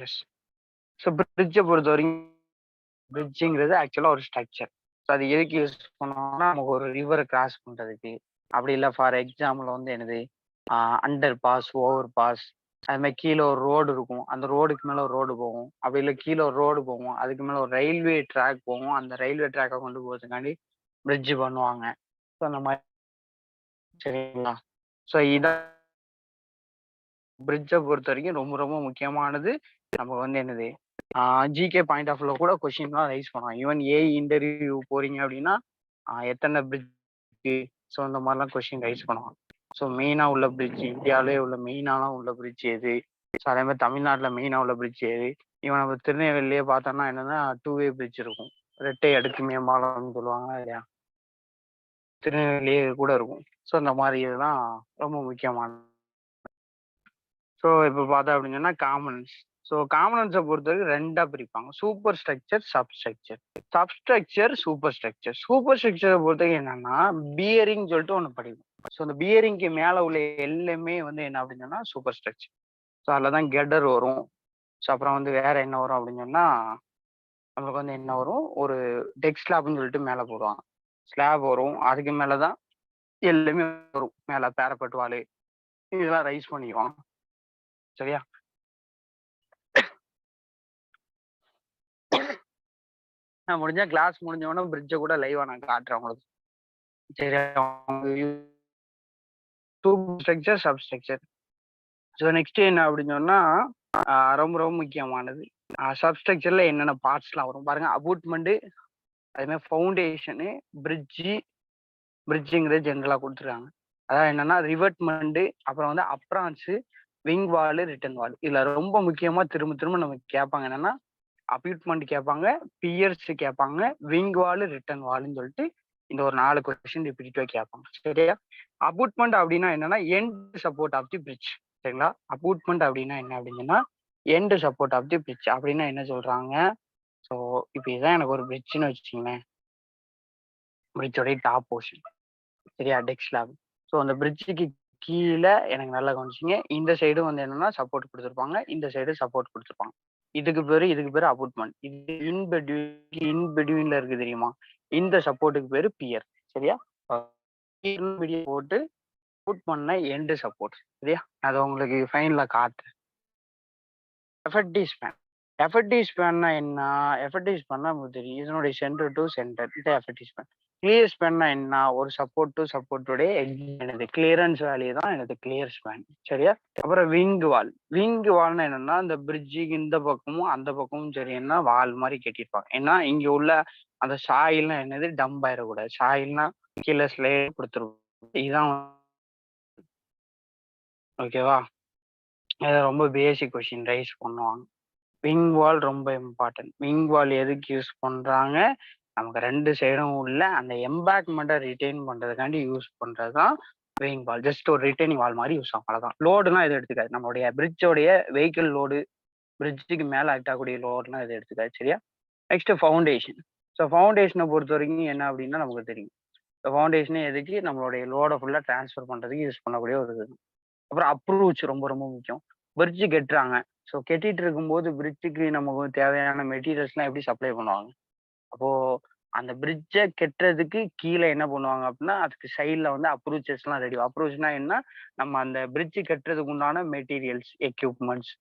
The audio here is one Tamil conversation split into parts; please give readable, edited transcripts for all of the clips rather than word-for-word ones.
எஸ். ஸோ பிரிட்ஜை பொறுத்த வரைக்கும் பிரிட்ஜுங்கிறது ஆக்சுவலாக ஒரு ஸ்ட்ரக்சர். ஸோ அது எதுக்கு யூஸ் பண்ணுவாங்கன்னா நமக்கு ஒரு ரிவரை கிராஸ் பண்ணுறதுக்கு, அப்படி இல்லை ஃபார் எக்ஸாம்பிள் வந்து என்னது அண்டர் பாஸ், ஓவர் பாஸ், அது மாதிரி கீழே ஒரு ரோடு இருக்கும், அந்த ரோடுக்கு மேலே ஒரு ரோடு போகும், அப்படி இல்லை கீழே ஒரு ரோடு போகும், அதுக்கு மேலே ஒரு ரயில்வே ட்ராக் போகும், அந்த ரயில்வே ட்ராக்கை கொண்டு போகிறதுக்காண்டி பிரிட்ஜ் பண்ணுவாங்க. ஸோ அந்த மாதிரி சரிங்களா. ஸோ இதான் பிரிட்ஜை பொறுத்த வரைக்கும் ரொம்ப ரொம்ப முக்கியமானது. நம்ம வந்து என்னது ஜிகே பாயிண்ட் ஆஃப் வியூல கூட கொஸ்டின்லாம் ரைஸ் பண்ணுவாங்க. ஈவன் ஏஐ இன்டர்வியூ போறீங்க அப்படின்னா எத்தனை பிரிட்ஜ், ஸோ இந்த மாதிரிலாம் கொஸ்டின் ரைஸ் பண்ணுவாங்க. ஸோ மெயினாக உள்ள பிரிட்ஜ், இந்தியாவிலே உள்ள மெயினான உள்ள பிரிட்ஜ் எது, ஸோ அதே மாதிரி தமிழ்நாட்டில் மெயினாக உள்ள பிரிட்ஜ் எது. இவன் நம்ம திருநெல்வேலியே பார்த்தோம்னா என்னன்னா 2 வே பிரிட்ஜ் இருக்கும், ரெட்டை அடுக்கு மேம்பாலம்னு சொல்லுவாங்க இல்லையா, திருநெல்வேலியே கூட இருக்கும். ஸோ இந்த மாதிரி இதுதான் ரொம்ப முக்கியமானது. ஸோ இப்போ பார்த்தா அப்படின்னு சொன்னா காமனன்ஸ். ஸோ காமனன்ஸை பொறுத்தவரைக்கும் ரெண்டா பிரிப்பாங்க, superstructure, substructure. Substructure, superstructure. Super ஸ்ட்ரக்சரை பொறுத்தவரைக்கும் என்னன்னா பியரிங் சொல்லிட்டு ஒன்று படிக்கும். ஸோ அந்த பியரிங்க்கு மேலே உள்ள எல்லாமே வந்து என்ன அப்படின்னு சொன்னா சூப்பர் ஸ்ட்ரக்சர். ஸோ அதில் தான் கெடர் வரும். ஸோ அப்புறம் வந்து வேற என்ன வரும் அப்படின்னு சொன்னா நம்மளுக்கு வந்து என்ன வரும், ஒரு டெக் ஸ்லாப்னு சொல்லிட்டு மேலே போடுவாங்க, ஸ்லாப் வரும், அதுக்கு மேலே தான் எல்லாமே வரும், மேலே பேரப்பட்டு வாள் இதெல்லாம் ரைஸ் பண்ணிக்குவோம். சரியா. நான் முடிஞ்சா கிளாஸ் முடிஞ்ச உடனே பிரிட்ஜை கூட லைவா நான் காட்டுறேன் உங்களுக்கு. சரி, ஸ்ட்ரக்சர், சப்ஸ்ட்ரக்சர். ஸோ நெக்ஸ்ட் என்ன அப்படின்னு சொன்னா ரொம்ப ரொம்ப முக்கியமானது சப்ஸ்ட்ரக்சர்ல என்னென்ன பார்ட்ஸ்லாம் வரும் பாருங்க. அபூட்மெண்ட், அதே மாதிரி ஃபவுண்டேஷனு, பிரிட்ஜுங்கிறது ஜென்ரலாக கொடுத்துருக்காங்க. அதாவது என்னன்னா ரிவர்ட்மெண்ட், அப்புறம் வந்து அப்ரான்ஸு, விங் வால், ரிட்டன் வால். இதுல ரொம்ப முக்கியமா திரும்ப திரும்ப நமக்கு கேட்பாங்க என்னன்னா அப்யூட்மெண்ட் கேட்பாங்க, பியர்ஸ் கேட்பாங்க, விங் வால், ரிட்டன் வால்னு சொல்லிட்டு இந்த ஒரு 4 கொஸ்டின் ரிப்பீட்டாக கேட்பாங்க. சரியா. அபூட்மெண்ட் அப்படின்னா என்னன்னா end support of the bridge. சரிங்களா. அபூட்மெண்ட் அப்படின்னா என்ன அப்படின்னா end support of the bridge. அப்படின்னா என்ன சொல்றாங்க, ஸோ இப்போ இதான் எனக்கு ஒரு பிரிட்ஜ்னு வச்சுக்கோங்களேன், பிரிட்ஜோடைய டாப் போர்ஷன். சரியா, டெக் ஸ்லாப். ஸோ அந்த பிரிட்ஜுக்கு கீழே எனக்கு நல்லா கவனிச்சிங்க, இந்த சைடும் வந்து என்னன்னா சப்போர்ட் கொடுத்துருப்பாங்க, இந்த சைடு சப்போர்ட் கொடுத்துருப்பாங்க. இதுக்கு பேரு அபூட்மெண்ட். இது இன்பிட்வீன்ல இருக்கு தெரியுமா, இந்த சப்போர்ட்டுக்கு பேரு பியர். சரியா. போட்டு புட் பண்ண எண்டு சப்போர்ட். சரியா. அதை உங்களுக்கு ஃபைனல்ல காட்டுறேன். Effective span. எஃபெக்டிவ் ஸ்பேன்னா என்ன, எஃபெக்டிவ் ஸ்பேன்னா நமக்கு தெரியும், இதனுடைய சென்டர் டு சென்டர், இது எஃபெக்டிவ் ஸ்பேன். கிளியர் ஸ்பேன்னா என்ன, ஒரு சப்போர்ட் டு சப்போர்ட்டுடைய எனது கிளியரன்ஸ் வேல்யூ தான் எனது கிளியர் ஸ்பேன். சரியா. அப்புறம் விங் வால். விங் வால்னா என்னன்னா இந்த பிரிட்ஜுக்கு இந்த பக்கமும் அந்த பக்கமும் சரின்னா வால் மாதிரி கட்டியிருப்பாங்க. ஏன்னா இங்க உள்ள அந்த சாயில்னா என்னது டம்ப் ஆயிடக்கூடாது, சாயில்னா கீழே ஸ்லேட் கொடுத்துருவோம். இதுதான் ஓகேவா. இது ரொம்ப பேசிக் கொஸ்டின் ரைஸ் பண்ணுவாங்க. விங் வால் ரொம்ப இம்பார்ட்டன்ட். விங் வால் எதுக்கு யூஸ் பண்றாங்க, நமக்கு 2 சைடும் உள்ள அந்த எம்பேக்மெண்ட்டை ரிட்டைன் பண்றதுக்காண்டி யூஸ் பண்றதுதான் விங் வால். ஜஸ்ட் ஒரு ரிட்டைனிங் வால் மாதிரி யூஸ் ஆகும், அவ்வளவுதான். லோடுலாம் இது எடுத்துக்காது, நம்மளுடைய பிரிட்ஜோடைய வெஹிக்கிள் லோடு, பிரிட்ஜுக்கு மேலே ஆக்டாகக்கூடிய லோடுலாம் இது எடுத்துக்காது. சரியா. Next foundation. ஸோ ஃபவுண்டேஷனை பொறுத்த வரைக்கும் என்ன அப்படின்னா நமக்கு தெரியும், ஃபவுண்டேஷனே எதுக்கு, நம்மளுடைய லோடை ஃபுல்லாக டிரான்ஸ்ஃபர் பண்றதுக்கு யூஸ் பண்ணக்கூடிய ஒரு இது. அப்புறம் அப்ரோச் ரொம்ப ரொம்ப முக்கியம். பிரிட்ஜ் கெட்டுறாங்க, ஸோ கெட்டிட்டு இருக்கும்போது பிரிட்ஜுக்கு நமக்கு தேவையான மெட்டீரியல்ஸ்லாம் எப்படி சப்ளை பண்ணுவாங்க. அப்போ அந்த பிரிட்ஜை கெட்டுறதுக்கு கீழே என்ன பண்ணுவாங்க அப்படின்னா அதுக்கு சைடில் வந்து அப்ரோச்சஸ்லாம் ரெடி. அப்ரோச்னா என்ன, நம்ம அந்த பிரிட்ஜு கட்டுறதுக்கு உண்டான மெட்டீரியல்ஸ், எக்யூப்மெண்ட்ஸ்,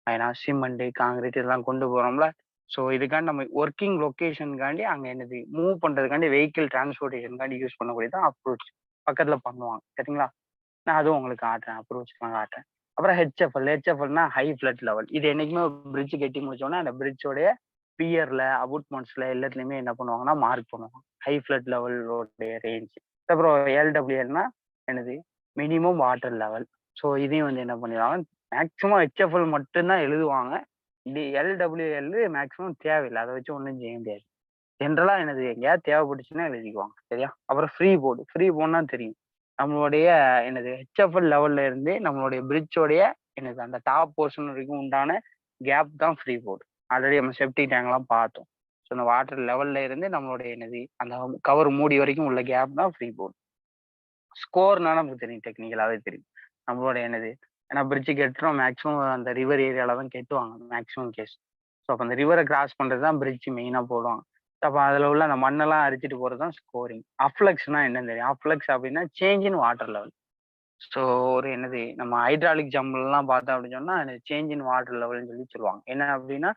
ஏன்னா சிமெண்ட், காங்கிரீட் இதெல்லாம் கொண்டு போறோம்ல. ஸோ இதுக்காண்டி நம்ம ஒர்க்கிங் லொக்கேஷனுக்காண்டி அங்கே என்னது மூவ் பண்றதுக்காண்டி வெஹிக்கிள் டிரான்ஸ்போர்ட்டேஷனுக்காண்டி யூஸ் பண்ணக்கூடியதான் அப்ரோச். பக்கத்துல பண்ணுவாங்க. சரிங்களா. நான் அதுவும் உங்களுக்கு காட்டுறேன், அப்ரோச்லாம் காட்டுறேன். அப்புறம் ஹெச்எஃப்எல். ஹெச்எஃப்எல்னா ஹை ஃபிளட் லெவல். இது என்னைக்குமே பிரிட்ஜ் கட்டி முடிச்சோன்னா அந்த பிரிட்ஜோடைய பியர்ல, அபூட்மெண்ட்ஸ்ல எல்லாத்துலயுமே என்ன பண்ணுவாங்கன்னா மார்க் பண்ணுவாங்க ஹை ஃபிளட் லெவலோடைய ரேஞ்ச். அப்புறம் எல்டபிள்யூஎல்னா என்னது, மினிமம் வாட்டர் லெவல். ஸோ இதையும் வந்து என்ன பண்ணிடுவாங்க, மேக்சிமம் ஹெச்எஃப்எல் மட்டும்தான் எழுதுவாங்க. இது எல்டபிள்யூஎல் மேக்சிமம் தேவையில்லை, அதை வச்சு ஒன்றும் செய்ய முடியாது. ஜென்ரலா என்னது எங்கேயாவது தேவைப்பட்டுச்சுன்னா எழுதிக்குவாங்க. சரியா. அப்புறம் ஃப்ரீ போர்டு. ஃப்ரீ போர்டுனா தெரியும், நம்மளுடைய என்னது ஹெச்எஃப்எல் லெவல்ல இருந்து நம்மளுடைய பிரிட்ஜோடைய என்னது அந்த டாப் போர்ஷன் வரைக்கும் உண்டான கேப் தான் ஃப்ரீ போர்டு. ஆல்ரெடி நம்ம செப்டி டேங்க்லாம் பார்த்தோம். ஸோ அந்த வாட்டர் லெவல்ல இருந்து நம்மளுடைய என்னது அந்த கவர் மூடி வரைக்கும் உள்ள கேப் தான் ஃப்ரீ போர்டு. ஸ்கோர்னா நமக்கு தெரியும், டெக்னிக்கலாவே தெரியும், நம்மளோட என்னது ஏன்னா பிரிட்ஜ் கட்டுறோம் மேக்ஸிமம் அந்த ரிவர் ஏரியால தான் கட்டுவாங்க மேக்ஸிமம் கேஸ். ஸோ அப்போ அந்த ரிவரை கிராஸ் பண்ணுறது தான் பிரிட்ஜ் மெயினாக போடுவாங்க. அப்போ அதில் உள்ள அந்த மண்ணெல்லாம் அரிச்சிட்டு போகிறது தான் ஸ்கோரிங். அஃப்ளக்ஸ்னா என்னன்னு தெரியும்? அஃப்ளக்ஸ் அப்படின்னா change in water level. So ஒரு என்னது நம்ம ஹைட்ராலிக் ஜம்ப்லாம் பார்த்தோம் அப்படின்னு சொன்னால் சேஞ்ச் இன் வாட்டர் லெவல்னு சொல்லி சொல்லுவாங்க. என்ன அப்படின்னா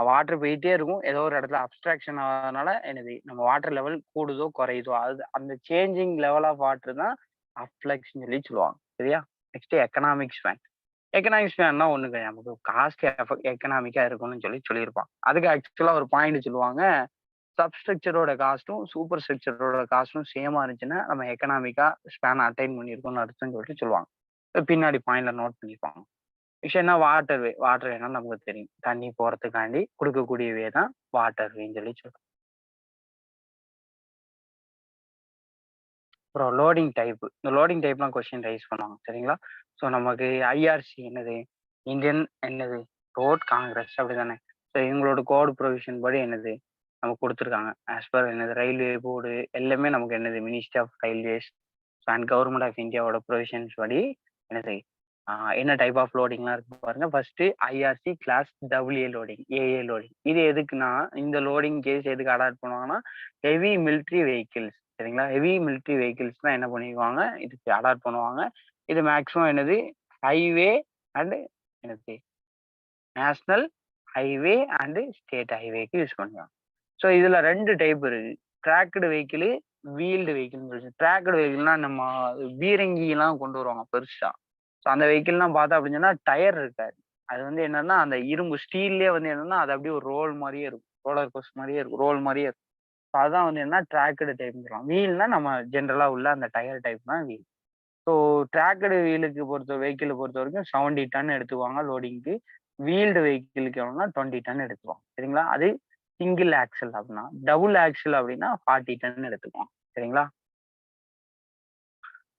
வாட்டர் போயிட்டே இருக்கும், ஏதோ ஒரு இடத்துல அப்ஸ்ட்ராக்ஷன் ஆகிறதுனால என்னது நம்ம வாட்டர் லெவல் கூடுதோ குறையுதோ அது அந்த சேஞ்சிங் லெவல் ஆஃப் வாட்டர் தான் அஃப்ளக்ஸ்ன்னு சொல்லி சொல்லுவாங்க. சரியா? Next economic span. எக்கனாமிக் ஸ்பேன்னா ஒண்ணு கிடையாது, நமக்கு காஸ்ட் எக்கனாமிக்கா இருக்கணும்னு சொல்லி சொல்லியிருப்பாங்க. அதுக்கு ஆக்சுவலா ஒரு பாயிண்ட் சொல்லுவாங்க, சப்ஸ்ட்ரக்சரோட காஸ்ட்டும் சூப்பர் ஸ்ட்ரக்சரோட காஸ்ட்டும் சேமா இருந்துச்சுன்னா நம்ம எக்கனாமிக்கா ஸ்பேன் அட்டைன் பண்ணியிருக்கோம்னு அர்த்தம்னு சொல்லிட்டு சொல்லுவாங்க. பின்னாடி பாயிண்ட்ல நோட் பண்ணிப்பாங்க. விஷயம்னா வாட்டர் வே. வாட்டர் வேனா நமக்கு தெரியும், தண்ணி போறதுக்காண்டி கொடுக்கக்கூடிய வே தான் வாட்டர் வேன்னு சொல்லி சொல்றோம். அப்புறம் லோடிங் டைப். இந்த லோடிங் டைப்லாம் கொஸ்டின் ரைஸ் பண்ணுவாங்க. சரிங்களா? ஸோ நமக்கு ஐஆர்சி என்னது? இந்தியன் என்னது? ரோட் காங்கிரஸ் அப்படிதானே? ஸோ இவங்களோட கோட் ப்ரொவிஷன் படி என்னது நமக்கு கொடுத்துருக்காங்க. ஆஸ் பர் என்னது ரயில்வே போர்டு எல்லாமே நமக்கு என்னது Ministry of Railways and Government of இந்தியாவோட ப்ரொவிஷன்ஸ் படி என்னது என்ன டைப் ஆஃப் லோடிங்லாம் இருக்கு பாருங்க. First IRC class WA loading, AA loading. இது எதுக்குன்னா இந்த லோடிங் கேஸ் எதுக்கு அடாப்ட் பண்ணுவாங்கன்னா ஹெவி மிலிட்ரி வெஹிக்கிள்ஸ். சரிங்களா? ஹெவி மிலிட்ரி வெஹிக்கிள்ஸ் தான் என்ன பண்ணிக்குவாங்க இதுக்கு அடாப்ட் பண்ணுவாங்க. இது மேக்ஸிமம் என்னது ஹைவே அண்ட் என்னது நேஷனல் ஹைவே அண்ட் ஸ்டேட் ஹைவேக்கு யூஸ் பண்ணுவாங்க. ஸோ இதுல 2 டைப் இருக்கு. Tracked vehicle, wheeled vehicle. Tracked வெஹிக்கிள்னா நம்ம பீரங்கிலாம் கொண்டு வருவாங்க பெருசா. ஸோ அந்த வெஹிக்கிள்லாம் பார்த்தா அப்படின்னு சொன்னா டயர் இருக்காது. அது வந்து என்னன்னா அந்த இரும்பு ஸ்டீல்லே வந்து என்னன்னா அது அப்படியே ஒரு ரோல் மாதிரியே இருக்கும். ரோலர் கோஸ்டர் மாதிரியே இருக்கும், ரோல் மாதிரியே இருக்கும். ஸோ அதான் வந்து என்ன ட்ராக்டு டைப்னு சொல்லுவாங்க. வீல்னா நம்ம ஜென்ரலா உள்ள அந்த டயர் டைப் தான் வீல். ஸோ ட்ராக்கடு வீலுக்கு வெஹிக்கிளை பொறுத்த வரைக்கும் 70 டன் எடுத்துக்குவாங்க லோடிங்க்கு. வீல்டு வெஹிக்கிளுக்கு எவ்வளோனா 20 டன் எடுத்துக்குவாங்க. சரிங்களா? அது சிங்கிள் ஆக்சல் அப்படின்னா. டபுள் ஆக்சல் அப்படின்னா 40 டன் எடுத்துக்குவாங்க. சரிங்களா?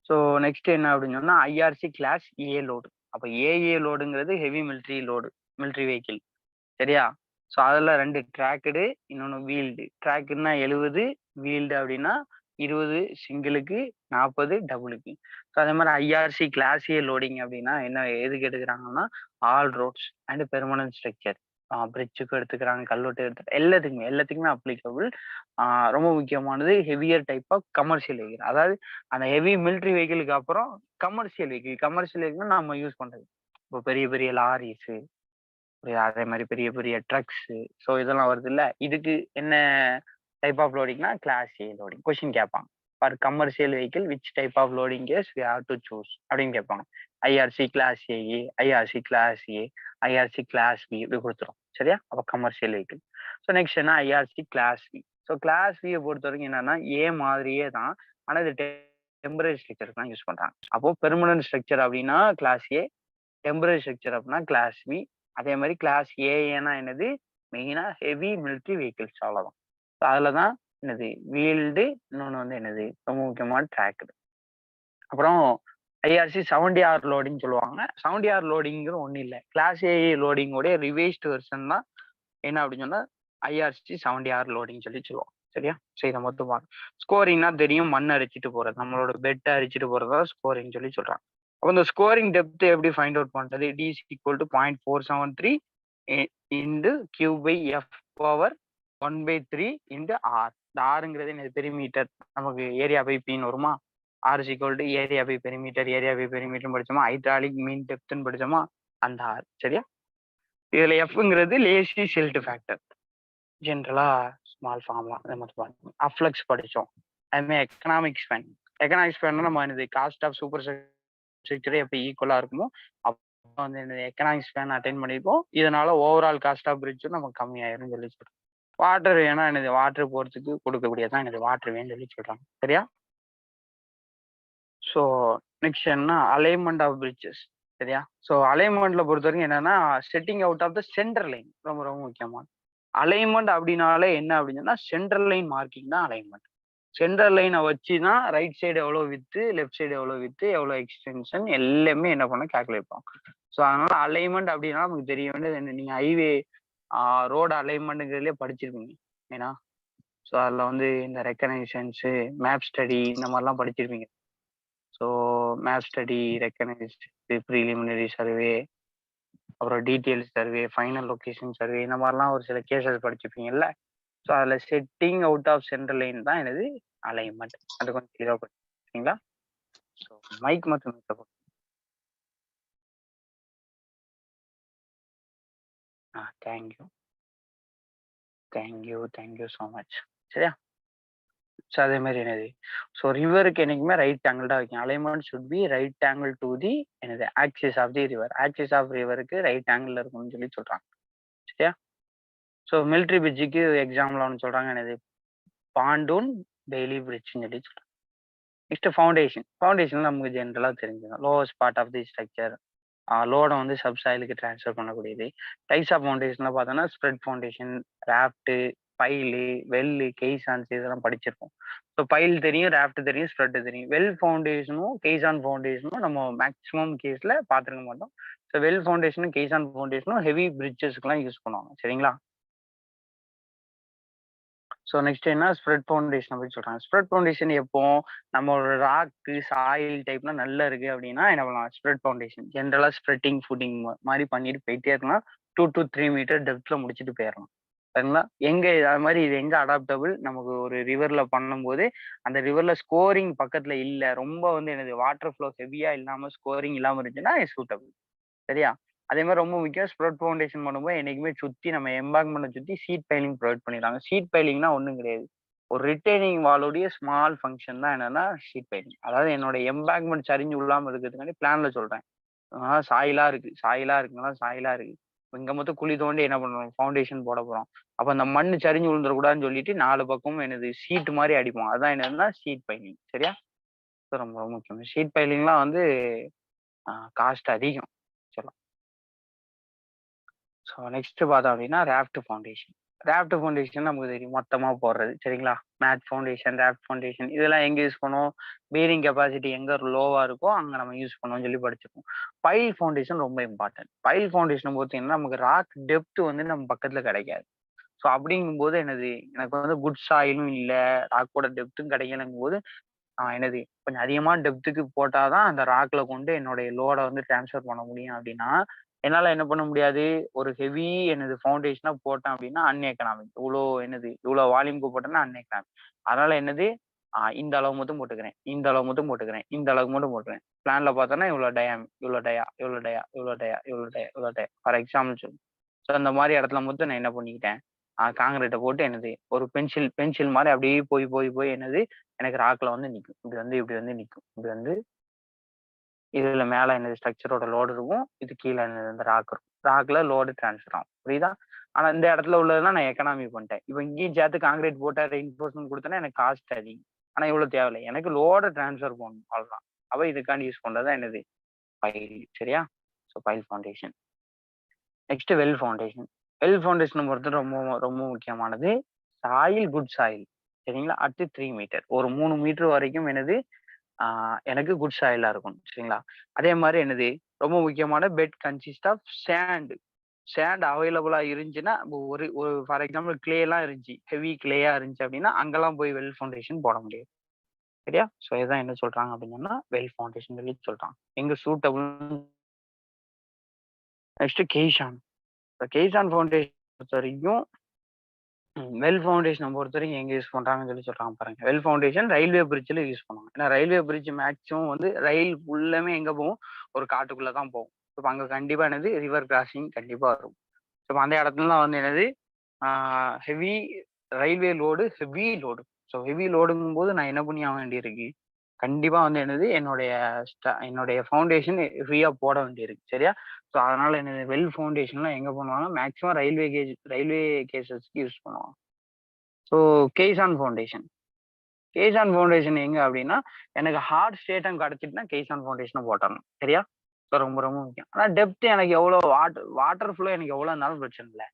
ஸோ நெக்ஸ்ட் என்ன அப்படின்னு சொன்னா ஐஆர்சி கிளாஸ் ஏ லோடு. அப்போ ஏஏ லோடுங்கிறது heavy military load, military vehicle. சரியா? ஸோ அதில் 2 ட்ராக்கடு, இன்னொன்று வீல்டு. ட்ராக்குன்னா 70, வீல்டு அப்படின்னா 20 சிங்கிளுக்கு, 40 டபுளுக்கு. ஸோ அதே மாதிரி ஐஆர்சி கிளாஸ் ஏ லோடிங் அப்படின்னா என்ன எதுக்கு எடுக்கிறாங்கன்னா all roads and permanent structure. பிரிட்ஜுக்கு எடுத்துக்கிறாங்க, கல்வெட்டு எடுத்து எல்லாத்துக்குமே அப்ளிகபிள். ரொம்ப முக்கியமானது heavier type of commercial vehicle. அதாவது அந்த ஹெவி மிலிட்ரி வெஹிக்கிளுக்கு அப்புறம் கமர்ஷியல் வெஹிக்கிள். கமர்ஷியல் வெஹிக்கிள் நம்ம யூஸ் பண்றது இப்போ பெரிய பெரிய லாரிஸு, அதே மாதிரி பெரிய பெரிய ட்ரக்ஸு. ஸோ இதெல்லாம் வருது இல்ல, இதுக்கு என்ன டைப் ஆஃப் லோடிங்னா கிளாஸ் ஏ லோடிங். கொஸ்டின் கேட்பாங்க, for commercial vehicle which type of loading case we have to choose அப்படின்னு கேட்பாங்க. IRC class A, IRC class A, IRC class B இப்படி கொடுத்துரும். சரியா? அப்போ கமர்ஷியல் வெஹிக்கிள். ஸோ நெக்ஸ்ட் என்ன IRC class B. So class பியை பொறுத்த வரைக்கும் என்னன்னா ஏ மாதிரியே தான், ஆனால் இது டெம்பரரி ஸ்ட்ரக்சருக்கு தான் யூஸ் பண்றாங்க. அப்போ பெர்மனன்ட் ஸ்ட்ரக்சர் அப்படின்னா கிளாஸ் ஏ, டெம்பரரி ஸ்ட்ரக்சர் அப்படின்னா கிளாஸ் பி. அதே மாதிரி கிளாஸ் ஏன்னா என்னது மெயினா ஹெவி மிலிட்ரி வெஹிக்கிள்ஸ். அவ்வளவுதான். ஸோ அதில் தான் என்னது வீல்டு, இன்னொன்று வந்து என்னது ரொம்ப முக்கியமான ட்ராக். அப்புறம் ஐஆர்சி 70R லோடிங் சொல்லுவாங்க. 70R லோடிங்கிறது ஒன்றும் இல்லை, கிளாஸ் ஏ லோடிங்கோடைய ரிவைஸ்டு வெர்ஷன் தான் என்ன அப்படின்னு சொன்னா ஐஆர்சி 70R லோடிங் சொல்லி சொல்லுவோம். சரியா? சரி இதை மொத்தம் பாருங்க. ஸ்கோரிங்னா தெரியும், மண் அரிச்சிட்டு போறது, நம்மளோட பெட்டை அரிச்சிட்டு போறதா ஸ்கோரிங் சொல்லி சொல்றாங்க. அப்போ இந்த ஸ்கோரிங் டெப்த் எப்படி ஃபைண்ட் அவுட் பண்றது? D is equal to 0.473 into Q by F power 1/3 into R. இந்த ஆறுங்கிறது எனக்கு பெரிமீட்டர், நமக்கு ஏரியா பை பின்னு வருமா? R is equal to area by perimeter. Area by perimeter படிச்சோமா, ஹைட்ராலிக் மீன் டெப்த்னு படிச்சோமா, அந்த ஆர். சரியா? இதுல எஃப்ங்கிறது லேசி ஷெல்ட் ஃபேக்டர், ஜென்ரலா ஸ்மால் ஃபார்ம்லாம் அதை மட்டும் பார்க்கணும். அஃப்ளக்ஸ் படித்தோம். அதுமாதிரி எக்கனாமிக் ஸ்பேன். எக்கனாமிக் ஸ்பேன்னா நம்ம என்னது காஸ்ட் ஆஃப் சூப்பர் ஸ்ட்ரக்சரே எப்போ ஈக்குவலாக இருக்குமோ அப்போ வந்து என்னது எக்கனாமிக் ஸ்பேன் அட்டைன் பண்ணியிருப்போம். இதனால ஓவரால் காஸ்ட் ஆஃப் பிரிட்ஜும் நமக்கு கம்மியாயிரும் சொல்லி சொல்கிறோம். வாட்டர் வேணா என்னது வாட்டர் போகிறதுக்கு கொடுக்கக்கூடியதான் என்னது வாட்டர் வேன்னு சொல்லி சொல்கிறாங்க. சரியா? ஸோ நெக்ஸ்ட் என்ன அலைன்மெண்ட் ஆஃப் பிரிட்ஜஸ். சரியா? ஸோ அலைன்மெண்ட்ல பொறுத்த வரைக்கும் என்னன்னா setting out of the centre line ரொம்ப ரொம்ப முக்கியமான. அலைன்மெண்ட் அப்படின்னாலே என்ன அப்படின்னா சென்ட்ரல் லைன் மார்க்கிங் தான் அலைன்மெண்ட். சென்ட்ரல் லைனை வச்சு தான் ரைட் சைடு எவ்வளோ வித்து, லெஃப்ட் சைடு எவ்வளோ வித்து, எவ்வளோ எக்ஸ்டென்ஷன் எல்லாமே என்ன பண்ண கால்குலேட் பண்ணுவோம். ஸோ அதனால அலைன்மெண்ட் அப்படின்னா நமக்கு தெரிய வேண்டியது என்ன, நீங்கள் ஹைவே ரோடு அலைன்மெண்ட்டுங்கிறதுலே படிச்சிருப்பீங்க ஏன்னா. ஸோ அதில் வந்து இந்த ரெக்கனைசன்ஸு, மேப் ஸ்டடி இந்த மாதிரிலாம் படிச்சிருப்பீங்க. So map study, reconnaissance, preliminary survey, அப்புறம் detail survey, final location survey, இந்த மாதிரிலாம் ஒரு சில கேசஸ் படிச்சிருப்பீங்கல்ல. ஸோ அதில் setting out of central line தான் எனது அலைன்மெண்ட். அது கொஞ்சம் கிளியராக படிச்சிங்களா? ஸோ மைக் மட்டும் thank you thank you thank you so much. சரியா? ஸோ அதே மாதிரி என்னது, ஸோ ரிவருக்கு என்னைக்குமே ரைட் ஆங்கிள் தான் வைக்கும். Alignment should be right angle to the என்னது axis of the river. Axis of ரிவருக்கு ரைட் ஆங்கிள் இருக்கும்னு சொல்லி சொல்றாங்க. சரியா? ஸோ மிலிட்ரி பிரிட்ஜுக்கு எக்ஸாம்பிள் ஒன்று சொல்றாங்க என்னது, பாண்டூன் பெய்லி பிரிட்ஜ்னு சொல்லி சொல்றாங்க. Next foundation. ஃபவுண்டேஷன் நமக்கு ஜென்ரலாக தெரிஞ்சுக்கணும். Lowest part of the structure, லோடை வந்து சப்சாயிலுக்கு ட்ரான்ஸ்ஃபர் பண்ணக்கூடியது. டைப்ஸ் ஆஃப் ஃபவுண்டேஷனில் பார்த்தோன்னா spread foundation, raft, pile, well, caissons இதெல்லாம் படிச்சிருக்கோம். ஸோ பைல் தெரியும், ராஃப்ட் தெரியும், ஸ்ப்ரெட் தெரியும். வெல் ஃபவுண்டேஷனும் கெய்சான் ஃபவுண்டேஷனும் நம்ம மேக்ஸிமம் கேஸில் பார்த்துருக்க மாட்டோம். ஸோ வெல் ஃபவுண்டேஷனும் கெய்சான் ஃபவுண்டேஷனும் ஹெவி பிரிட்ஜஸ்க்குலாம் யூஸ் பண்ணுவாங்க. சரிங்களா? ஸோ நெக்ஸ்ட் என்ன, ஸ்ப்ரெட் ஃபவுண்டேஷன் அப்படின்னு சொல்றாங்க. ஸ்ப்ரெட் ஃபவுண்டேஷன் எப்போ நம்மளோட ராக்கு சாயில் டைப்லாம் நல்லா இருக்கு அப்படின்னா என்ன பண்ணலாம், ஸ்ப்ரெட் ஃபவுண்டேஷன் ஜென்ரலா ஸ்ப்ரெட்டிங் ஃபுட்டிங் மாதிரி பண்ணிட்டு போயிட்டே இருக்கலாம். 2 to 3 மீட்டர் டெப்த்ல முடிச்சுட்டு போயிடலாம். சரிங்களா? எங்க அது மாதிரி இது எங்க அடாப்டபிள், நமக்கு ஒரு ரிவர்ல பண்ணும்போது அந்த ரிவர்ல ஸ்கோரிங் பக்கத்துல இல்ல, ரொம்ப வந்து எனது வாட்டர் ஃப்ளோ ஹெவியா இல்லாம ஸ்கோரிங் இல்லாம இருந்துச்சுன்னா சூட்டபிள். சரியா? அதே மாதிரி ரொம்ப முக்கியம், ஸ்ப்ரெட் ஃபவுண்டேஷன் பண்ணும்போது என்னைக்குமே சுத்தி நம்ம எம்பாங்க்மெண்ட்டை சுத்தி சீட் பைலிங் ப்ரொவைட் பண்ணிடுறாங்க. சீட் பைலிங்னா ஒன்றும் கிடையாது, ஒரு ரிட்டைனிங் வாலோடைய ஸ்மால் ஃபங்க்ஷன் தான் என்னன்னா ஷீட் பைலிங். அதாவது என்னோட எம்பாங்க்மெண்ட் சரிஞ்சு விழாம இருக்கிறதுக்காண்டி பிளான்ல சொல்றேன். சாயிலா இருக்கு, சாயிலா இருக்குங்களா, சாயிலா இருக்கு, இங்க மொத்தம் குழி தோண்டி என்ன பண்ணுறோம், ஃபவுண்டேஷன் போட போறோம். அப்ப அந்த மண்ணு சரிஞ்சு விழுந்துடக்கூடாதுன்னு சொல்லிட்டு 4 பக்கமும் என்னது ஷீட் மாதிரி அடிப்போம். அதான் என்னன்னா ஷீட் பைலிங். சரியா? ரொம்ப ரொம்ப முக்கியம். ஷீட் பைலிங்லாம் வந்து காஸ்ட் அதிகம். சொல்லலாம். ஸோ நெக்ஸ்ட் பார்த்தோம் அப்படின்னா ராஃப்ட் ஃபவுண்டேஷன். ராஃப்ட் ஃபவுண்டேஷன் நமக்கு தெரியும், மொத்தமாக போடுறது. சரிங்களா? மேட் ஃபவுண்டேஷன், ராஃப்ட் ஃபவுண்டேஷன் இதெல்லாம் எங்கே யூஸ் பண்ணுவோம், பீரிங் கெப்பாசிட்டி எங்கே லோவாக இருக்கோ அங்கே நம்ம யூஸ் பண்ணுவோம்னு சொல்லி படிச்சிருக்கோம். பைல் ஃபவுண்டேஷன் ரொம்ப இம்பார்ட்டன்ட். பைல் ஃபவுண்டேஷன் பார்த்தீங்கன்னா நமக்கு ராக் டெப்த் வந்து நம்ம பக்கத்தில் கிடைக்காது. ஸோ அப்படிங்கும்போது என்னது, எனக்கு வந்து குட் சாயிலும் இல்லை, ராக்கோட டெப்த்தும் கிடைக்கலங்கும் போது என்னது கொஞ்சம் அதிகமான டெப்த்துக்கு போட்டாதான் அந்த ராக்ல கொண்டு என்னுடைய லோட வந்து டிரான்ஸ்ஃபர் பண்ண முடியும். அப்படின்னா என்னால என்ன பண்ண முடியாது, ஒரு ஹெவி என்னது ஃபவுண்டேஷனா போட்டேன் அப்படின்னா அன்எக்கனாமிக். இவ்வளோ என்னது இவ்வளோ வால்யூம்க்கு போட்டேன்னா அன்எக்கனாமிக். அதனால என்னது, இந்த அளவு மட்டும் போட்டுக்கிறேன், இந்த அளவு மட்டும் போட்டுக்கிறேன், இந்த அளவுக்கு மட்டும் போட்டுக்கிறேன். பிளான்ல பார்த்தோன்னா இவ்வளோ டயாம், இவ்வளோ டயா, இவ்வளோ டயா, இவ்வளோ டயா, இவ்வளோ டயா, இவ்வளோ டயா, ஃபார் எக்ஸாம்பிள் சொல்லு. ஸோ அந்த மாதிரி இடத்துல மட்டும் நான் என்ன பண்ணிக்கிட்டேன், காங்கிரீட்டை போட்டு என்னது ஒரு பென்சில் பென்சில் மாதிரி அப்படியே போய் போய் போய் என்னது எனக்கு ராக்ல வந்து நிற்கும். இப்படி வந்து இப்படி வந்து நிற்கும். இப்படி வந்து இதுல மேல என்னது ஸ்ட்ரக்சரோட லோடு இருக்கும், இது கீழே என்னது இந்த ராக் இருக்கும். ராக்ல லோடு டிரான்ஸ்ஃபர் ஆகும். புரியுதா? ஆனா இந்த இடத்துல உள்ளதெல்லாம் நான் எக்கனாமி பண்ணிட்டேன். இப்போ இங்கேயும் சேர்த்து காங்கிரீட் போட்டா ரெயின்ஃபோர்ஸ்மெண்ட் கொடுத்தேன்னா எனக்கு காஸ்ட் அதிகம். ஆனா இவ்வளவு தேவையில்லை, எனக்கு லோட டிரான்ஸ்ஃபர் பண்ணணும் அவ்வளவுதான். அப்ப இதுக்காண்டி யூஸ் பண்றதா என்னது பைல். சரியா? So file foundation. Next well foundation. Well foundation பொறுத்து ரொம்ப ரொம்ப முக்கியமானது சாயில், குட் சாயில். சரிங்களா? அட் 3 மீட்டர், ஒரு 3 மீட்டர் வரைக்கும் என்னது எனக்கு குட் சாயிலா இருக்கும். சரிங்களா? அதே மாதிரி என்னது ரொம்ப முக்கியமான bed consist of sand. Sand அவைலபிளா இருந்துச்சுன்னா ஒரு ஒரு ஃபார் எக்ஸாம்பிள் கிளே எல்லாம் இருந்துச்சு, ஹெவி கிளேயா இருந்துச்சு அப்படின்னா அங்கெல்லாம் போய் வெல் ஃபவுண்டேஷன் போட முடியாது. சரியா? ஸோ இதான் என்ன சொல்றாங்க அப்படின்னா வெல் ஃபவுண்டேஷன் சொல்லி சொல்றாங்க. எங்க சூட்டபிள். நெக்ஸ்ட் கெய்சான். கெய்சான் ஃபவுண்டேஷன் பொறுத்த வரைக்கும் வெல் ஃபவுண்டேஷனை பொறுத்தவரைக்கும் எங்க யூஸ் பண்றாங்கன்னு சொல்லி சொல்றாங்க பாருங்க. வெல் ஃபவுண்டேஷன் ரயில்வே பிரிட்ஜில் யூஸ் பண்ணுவாங்க. ஏன்னா ரயில்வே பிரிட்ஜ் மேக்ஸிமம் வந்து ரயில் ஃபுல்லாமே எங்க போகும், ஒரு காட்டுக்குள்ள தான் போகும். இப்போ அங்க கண்டிப்பா என்னது ரிவர் கிராசிங் கண்டிப்பா வரும். ஸோ அந்த இடத்துலலாம் வந்து என்னது heavy railway load, heavy load. So heavy லோடுங்கும் போது நான் என்ன பண்ணி ஆக வேண்டியிருக்கு, கண்டிப்பா வந்து என்னது என்னுடைய ஃபவுண்டேஷன் ஃப்ரீயா போட வேண்டியிருக்கு. சரியா? ஸோ அதனால என்னது வெல் ஃபவுண்டேஷன்லாம் எங்க பண்ணுவாங்க, மேக்ஸிமம் ரயில்வே கேசஸ்க்கு யூஸ் பண்ணுவாங்க. So கெய்சான் foundation. கெய்சான் ஃபவுண்டேஷன் எங்க அப்படின்னா, எனக்கு ஹார்ட் ஸ்டேட்டம் கிடைச்சிட்டுனா கெய்சான் ஃபவுண்டேஷனை போட்டுறணும். சரியா? ஸோ ரொம்ப ரொம்ப முக்கியம். ஆனா டெப்த் எனக்கு எவ்வளோ, வாட்டர் ஃப்ளோ எனக்கு எவ்வளோ இருந்தாலும் பிரச்சனை இல்லை.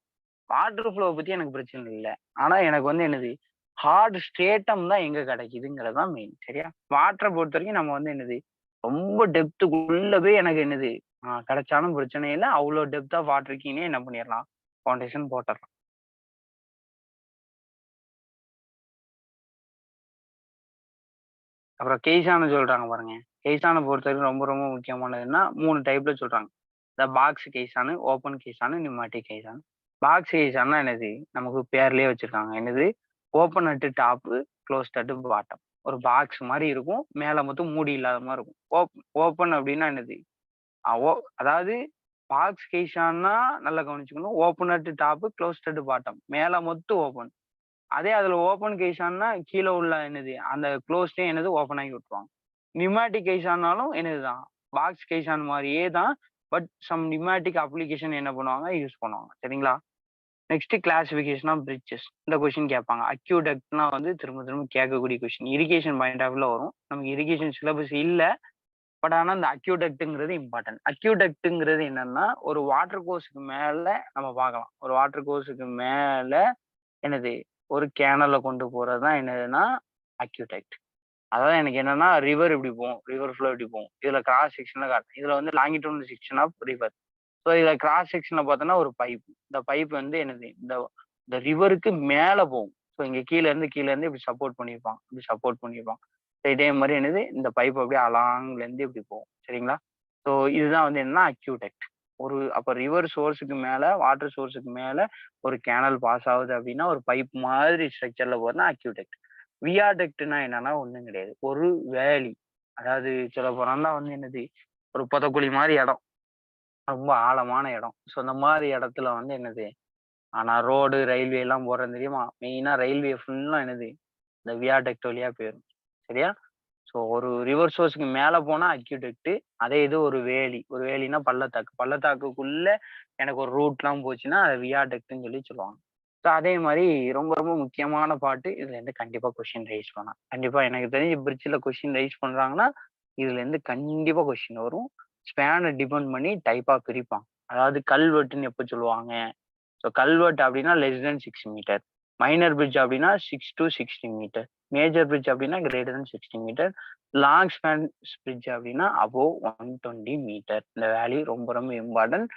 வாட்டர் ஃப்ளோ பத்தி எனக்கு பிரச்சனை இல்லை. ஆனா எனக்கு வந்து என்னது ஹார்ட் ஸ்டேட்டம் தான் எங்க கிடைக்குதுங்கிறது தான் மெயின். சரியா? வாட்டரை பொறுத்த வரைக்கும் நம்ம வந்து என்னது ரொம்ப டெப்த்துக்குள்ள போய் எனக்கு என்னது கிடைச்சாலும் பிரச்சனை இல்லை. அவ்வளோ டெப்த் ஆஃப் வாட்டருக்கீனே என்ன பண்ணிடலாம், ஃபவுண்டேஷன் போட்டுடலாம். அப்புறம் கெய்சான்னு சொல்றாங்க பாருங்க. கெய்சானை பொறுத்தவரைக்கும் ரொம்ப ரொம்ப முக்கியமானதுன்னா 3 டைப்ல சொல்றாங்க. இந்த box caisson, open caisson, pneumatic caisson. Box கெய்சான்னா என்னது? நமக்கு பேர்லயே வச்சிருக்காங்க. என்னது? Open at top, closed at bottom. ஒரு பாக்ஸ் மாரி இருக்கும். மேல மட்டும் மூடி இல்லாத மாரி இருக்கும். ஓப்பன் அப்டின்னா என்னது? அதாவது பாக்ஸ் கெய்சான்னா நல்லா கவனிச்சுக்கணும். Open at top, closed at bottom. மேல மட்டும் ஓப்பன். அதே அதுல ஓப்பன் கெய்சான்னா கீழ உள்ள என்னது? அந்த க்ளோஸ்டயும் என்னது? ஓப்பன் ஆக்கி விட்டுருவாங்க. நியூமேட்டிக் கெய்சான்னாலும் என்னதுதான்? பாக்ஸ் கெய்சான் மாரியே தான். பட் சம் நியூமேட்டிக் அப்ளிகேஷன் என்ன பண்ணுவாங்க? யூஸ் பண்ணுவாங்க. சரிங்களா? Next classification of bridges. இந்த கொஸ்டின் கேட்பாங்க. அக்யூடக்ட்னா வந்து திரும்ப திரும்ப கேட்கக்கூடிய கொஸ்டின். இரிகேஷன் பாயிண்ட் ஆஃப் வியூல வரும். நமக்கு இரிகேஷன் சிலபஸ் இல்ல. பட் ஆனா இந்த அக்யூடக்ட்ங்கிறது இம்பார்ட்டன்ட். அக்யூடக்ட்ங்கிறது என்னன்னா, ஒரு வாட்டர் கோர்ஸ்க்கு மேல நம்ம பார்க்கலாம். ஒரு வாட்டர் கோர்ஸ்க்கு மேல என்னது? ஒரு கேனல்ல கொண்டு போறது தான் என்னதுன்னா, அக்யூடக்ட். அதாவது எனக்கு என்னன்னா, ரிவர் இப்படி போகும். ரிவர் ஃப்ளோ இப்படி போகும். இதுல கிராஸ் செக்ஷன்ல காட்டுறேன். இதுல வந்து லாங்கிட்யூடினல் செக்ஷன் ஆஃப் ரிவர். ஸோ இதுல கிராஸ் செக்ஷன்ல பார்த்தோம்னா ஒரு பைப். இந்த பைப் வந்து என்னது? இந்த இந்த ரிவருக்கு மேல போகும். ஸோ இங்க கீழ இருந்து இப்படி சப்போர்ட் பண்ணியிருப்பாங்க. இப்படி சப்போர்ட் பண்ணியிருப்பாங்க. ஸோ இதே மாரி என்னது? இந்த பைப் அப்படியே அலாங்ல இருந்து இப்படி போகும். சரிங்களா? ஸோ இதுதான் வந்து என்னன்னா அக்யூடக்ட். அப்ப ரிவர் சோர்ஸ்க்கு மேல, வாட்டர் சோர்ஸ்க்கு மேல ஒரு கேனல் பாஸ் ஆகுது அப்படின்னா, ஒரு பைப் மாதிரி ஸ்ட்ரக்சர்ல போறதுனா அக்யூடக்ட். வியாடக்ட்னா என்னன்னா ஒண்ணும் கிடையாது. ஒரு வேலி. அதாவது சொல்லப் போனோம்னா வந்து என்னது? ஒரு பொதக்குழி மாரி இடம். ரொம்ப ஆழமான இடம். ஸோ இந்த மாரி இடத்துல வந்து என்னது? ஆனா ரோடு, ரயில்வே எல்லாம் போடுறோம் தெரியுமா? மெயினா ரயில்வே ஃபுல்லா என்னது? இந்த வியாடக்ட் வழியா போயிரும். சரியா? ஸோ ஒரு ரிவர் சோர்ஸ்க்கு மேல போனா அக்யூடக்ட். அதே இது ஒரு வேலி. ஒரு வேலின்னா பள்ளத்தாக்கு. பள்ளத்தாக்குக்குள்ள எனக்கு ஒரு ரூட்லாம் போச்சுன்னா, அத வியாடக்ட்ன்னு சொல்லுவாங்க. ஸோ அதே மாரி ரொம்ப ரொம்ப முக்கியமான பார்ட் இதுலேருந்து கண்டிப்பா கொஸ்டின் ரைஸ் பண்ணலாம். கண்டிப்பா எனக்கு தெரிஞ்சு பிரிட்ஜ்ல கொஸ்டின் ரைஸ் பண்றாங்கன்னா, இதுலேருந்து கண்டிப்பா கொஸ்டின் வரும். ஸ்பேன டிபெண்ட் பண்ணி டைப்பா பிரிப்பாங்க. அதாவது கல்வெட்டுன்னு எப்ப சொல்லுவாங்க? ஸோ கல்வெர்ட் அப்படின்னா less than 6 metre. Minor bridge அப்படின்னா 6 to 60 மீட்டர். மேஜர் பிரிட்ஜ் அப்படின்னா greater than 60 metre. Long span bridge அப்படின்னா அபோவ் 120 மீட்டர். இந்த வேல்யூ ரொம்ப ரொம்ப இம்பார்ட்டன்ட்.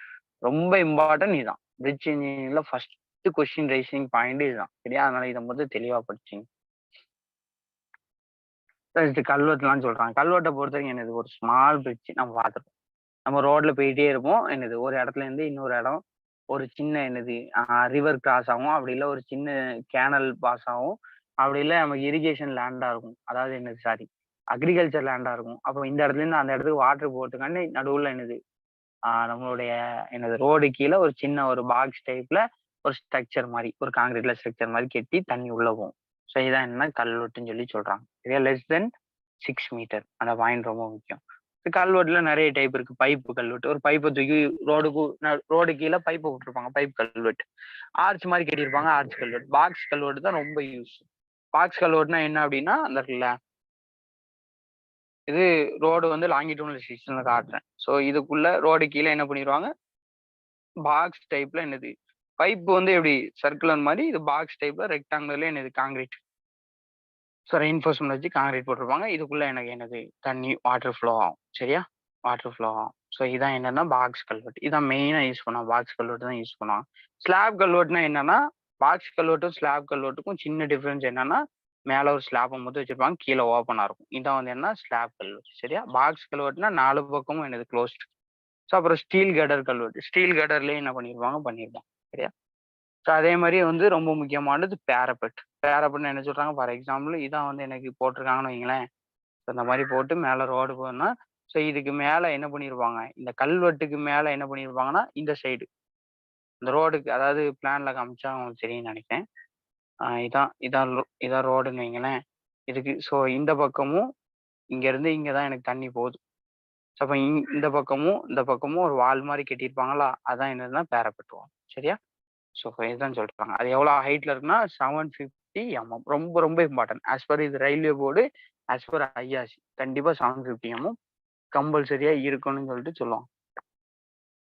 ரொம்ப இம்பார்ட்டன்ட் இதுதான். பிரிட்ஜ் இன்ஜினியரிங்ல ஃபர்ஸ்ட் கொஸ்டின் ரைசிங் பாயிண்ட் இதுதான். சரியா? அதனால இதை மட்டும் தெளிவா படிச்சுங்க. கல்வெட்டுலாம் சொல்றாங்க. கல்வெட்டை பொறுத்தவரைக்கும் என்னது? ஒரு ஸ்மால் பிரிட்ஜ் நம்ம பார்த்துருப்போம். நம்ம ரோட்ல போயிட்டே இருப்போம். என்னது? ஒரு இடத்துல இருந்து இன்னொரு இடம். ஒரு சின்ன என்னது? ரிவர் கிராஸ் ஆகும். அப்படி இல்ல ஒரு சின்ன கேனல் பாஸ் ஆகும். அப்படி இல்ல நமக்கு இரிகேஷன் லேண்டா இருக்கும். அதாவது என்னது? சாரி. அக்ரிகல்ச்சர் லேண்டா இருக்கும். அப்போ இந்த இடத்துல இருந்து அந்த இடத்துக்கு வாட்டர் போறதுக்காண்டி நடுவுல என்னது? நம்மளுடைய என்னது? ரோடு கீழ ஒரு சின்ன ஒரு பாக்ஸ் டைப்ல ஒரு ஸ்ட்ரக்சர் மாரி, ஒரு கான்கிரீட்ல ஸ்ட்ரக்சர் மாரி கட்டி தண்ணி உள்ள போகும். ஸோ இதான் என்னன்னா கல்வெட்டுன்னு சொல்றாங்க. சரியா? Less than 6 metre. அந்த பாயிண்ட் ரொம்ப முக்கியம். கல்வெட்டுல நிறைய டைப் இருக்கு. பைப்பு கல்வெட்டு. ஒரு பைப்ப தூக்கி ரோடு கீழ பைப்ப விட்டுருப்பாங்க. பைப் கல்வெட்டு. ஆர்ச் மாரி கட்டியிருப்பாங்க. ஆர்ச் கல்வெட்டு. பாக்ஸ் கல்வெட்டு தான் ரொம்ப யூஸ். பாக்ஸ் கல்வெட்டுனா என்ன அப்படின்னா, அந்த இருக்குல்ல, இது ரோடு வந்து லாங்கிட்யூடினல் செக்ஷன்ல காட்டுறேன். ஸோ இதுக்குள்ள ரோடு கீழ என்ன பண்ணிருவாங்க? பாக்ஸ் டைப்ல என்னது? பைப் வந்து எப்படி சர்க்குலர் மாரி, இது பாக்ஸ் டைப்ல ரெக்டாங்குலர்ல என்னது? கான்கிரீட். ஸோ ரெயின்ஃபோர்ஸ்மென்ட் வச்சு கான்கிரீட் போட்டிருப்பாங்க. இதுக்குள்ள எனக்கு என்னது? தண்ணி வாட்டர் ஃப்ளோ ஆகும். சரியா? வாட்டர் ஃப்ளோ ஆகும். ஸோ இதான் என்னன்னா பாக்ஸ் கல்வெட்டு. இதான் மெயினா யூஸ் பண்ணுவாங்க. பாக்ஸ் கல்வெட்டு தான் யூஸ் பண்ணுவாங்க. ஸ்லாப் கல்வெட்டுனா என்னன்னா, பாக்ஸ் கல்வெட்டும், ஸ்லாப் கல்வெட்டுக்கும் சின்ன டிஃபரன்ஸ் என்னன்னா, மேல ஒரு ஸ்லாப்ப மட்டும் வச்சிருப்பாங்க. கீழ ஓப்பனா இருக்கும். இதான் வந்து என்ன? ஸ்லாப் கல்வெட்டு. சரியா? பாக்ஸ் கல்வெட்டுனா 4 பக்கமும் என்னது? குளோஸ்ட். ஸோ அப்புறம் ஸ்டீல் கட்டர் கல்வெட்டு. ஸ்டீல் கட்டர்லயே என்ன பண்ணிருப்பாங்க? சரியா? ஸோ அதே மாரி வந்து ரொம்ப முக்கியமானது பேரபெட். பேரபெட்னா என்ன சொல்றாங்க? ஃபார் எக்ஸாம்பிள் இதான் வந்து எனக்கு போட்டிருக்காங்கன்னு வைங்களேன். ஸோ இந்த மாரி போட்டு மேல ரோடு போகுதுன்னா, ஸோ இதுக்கு மேல என்ன பண்ணிருப்பாங்க? இந்த கல்வெட்டுக்கு மேல என்ன பண்ணிருப்பாங்கன்னா, இந்த சைடு இந்த ரோடுக்கு அதாவது பிளான்ல காமிச்சா உங்களுக்கு தெரியும்னு நெனைக்கிறேன். இதான் ரோடுன்னு வைங்களேன். இதுக்கு ஸோ இந்த பக்கமும் இங்க இருந்து இங்க தான் எனக்கு தண்ணி போகுது. ஸோ அப்ப இந்த பக்கமும் ஒரு வால் மாரி கட்டியிருப்பாங்களா? அதான் என்னதுன்னா பேரபெட் வால். சரியா? ஸோ இதுதான் சொல்றாங்க. அது எவ்வளோ ஹைட்ல இருக்குன்னா 750 ரொம்ப ரொம்ப இம்பார்ட்டன்ட். ஆஸ் பர் இது railway board, as per IRC கண்டிப்பா 750 கம்பல்சரியா இருக்கணும்னு சொல்லுவாங்க.